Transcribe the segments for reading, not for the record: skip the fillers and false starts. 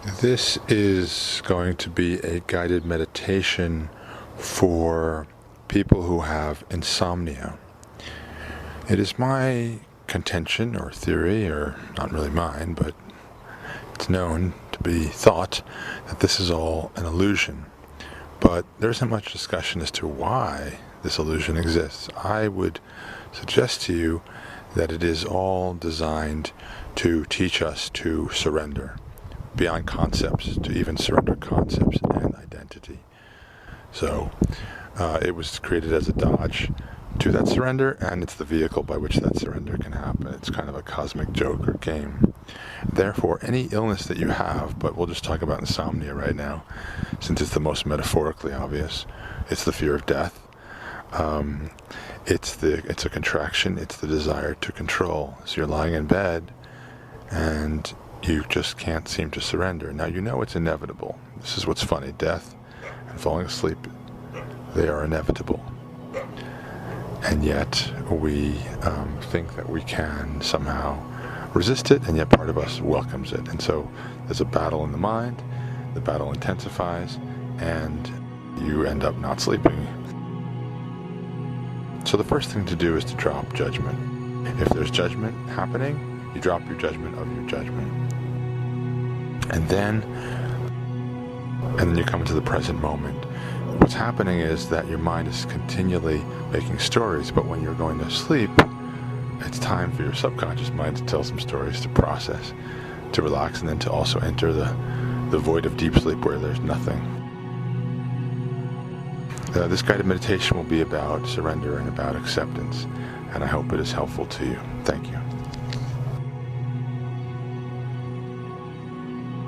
This is going to be a guided meditation for people who have insomnia. It is my contention or theory, or not really mine, but it's known to be thought that this is all an illusion. But there isn't much discussion as to why this illusion exists. I would suggest to you that it is all designed to teach us to surrender beyond concepts, to even surrender concepts and identity. So it was created as a dodge to that surrender, and it's the vehicle by which that surrender can happen. It's kind of a cosmic joke or game. Therefore, any illness that you have, but we'll just talk about insomnia right now, since it's the most metaphorically obvious, it's the fear of death. It's a contraction, it's the desire to control. So you're lying in bed, and you just can't seem to surrender. Now you know it's inevitable. This is what's funny. Death and falling asleep, they are inevitable. And yet we think that we can somehow resist it, and yet part of us welcomes it. And so there's a battle in the mind, the battle intensifies, and you end up not sleeping. So the first thing to do is to drop judgment. If there's judgment happening, you drop your judgment of your judgment. And then you come into the present moment. What's happening is that your mind is continually making stories, but when you're going to sleep, it's time for your subconscious mind to tell some stories, to process, to relax, and then to also enter the void of deep sleep where there's nothing. This guided meditation will be about surrender and about acceptance, and I hope it is helpful to you. Thank you.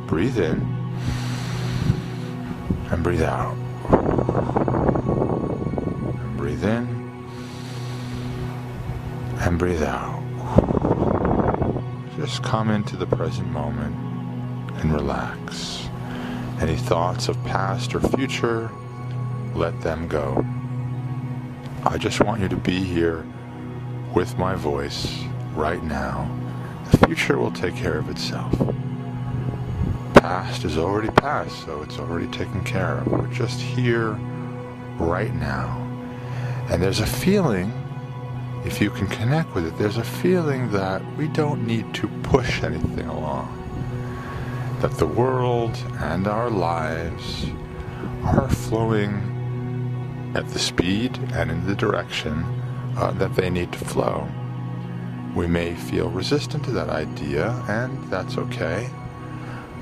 Breathe in and breathe out. And breathe in and breathe out. Just come into the present moment and relax. Any thoughts of past or future, let them go. I just want you to be here with my voice right now. The future will take care of itself. Past is already past, so it's already taken care of. We're just here right now. And there's a feeling, if you can connect with it, there's a feeling that we don't need to push anything along. That the world and our lives are flowing at the speed and in the direction that they need to flow. We may feel resistant to that idea, and that's okay.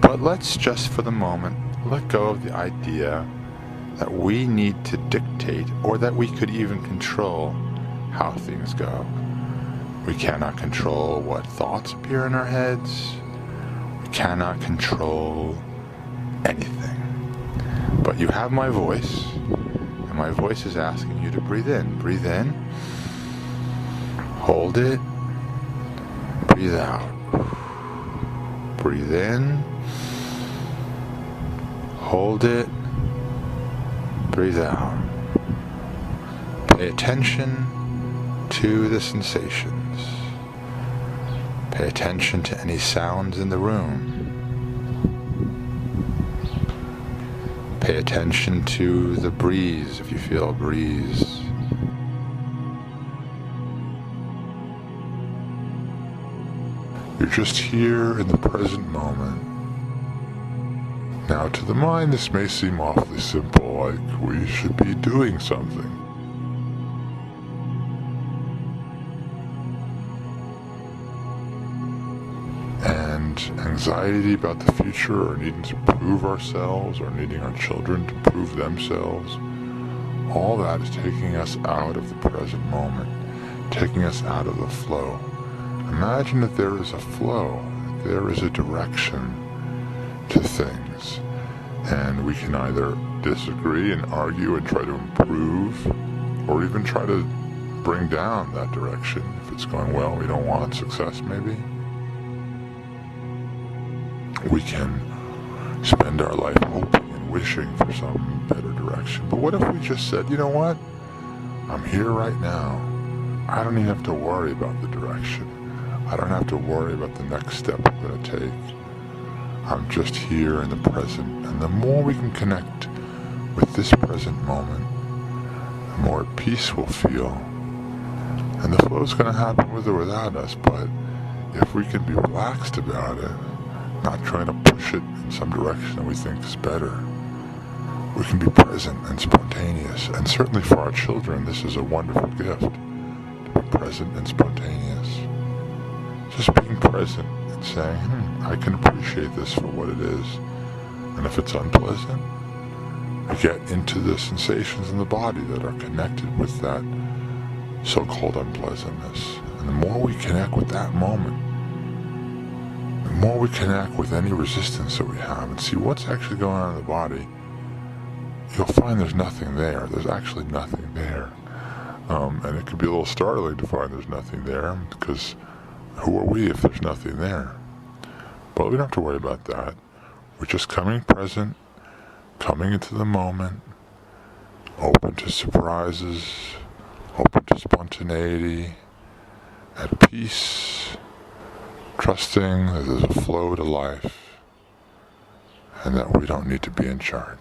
But let's just for the moment let go of the idea that we need to dictate, or that we could even control how things go. We cannot control what thoughts appear in our heads. We cannot control anything. But you have my voice, and my voice is asking you to breathe in. Breathe in. Hold it. Breathe out. Breathe in. Hold it. Breathe out. Pay attention to the sensations. Pay attention to any sounds in the room. Pay attention to the breeze, if you feel a breeze. You're just here in the present moment. Now, to the mind, this may seem awfully simple, like we should be doing something. And anxiety about the future, or needing to prove ourselves, or needing our children to prove themselves, all that is taking us out of the present moment, taking us out of the flow. Imagine that there is a flow, that there is a direction to things, and we can either disagree and argue and try to improve, or even try to bring down that direction. If it's going well, we don't want success maybe. We can spend our life hoping and wishing for some better direction. But what if we just said, you know what, I'm here right now. I don't even have to worry about the direction. I don't have to worry about the next step I'm going to take. I'm just here in the present. And the more we can connect with this present moment, the more at peace we'll feel. And the flow is going to happen with or without us, but if we can be relaxed about it, not trying to push it in some direction that we think is better, we can be present and spontaneous. And certainly for our children, this is a wonderful gift, to be present and spontaneous. Just being present and saying, I can appreciate this for what it is. And if it's unpleasant, we get into the sensations in the body that are connected with that so-called unpleasantness. And the more we connect with that moment, the more we connect with any resistance that we have and see what's actually going on in the body, you'll find there's nothing there. There's actually nothing there. And it can be a little startling to find there's nothing there, because who are we if there's nothing there? But we don't have to worry about that. We're just coming present, coming into the moment, open to surprises, open to spontaneity, at peace, trusting that there's a flow to life and that we don't need to be in charge.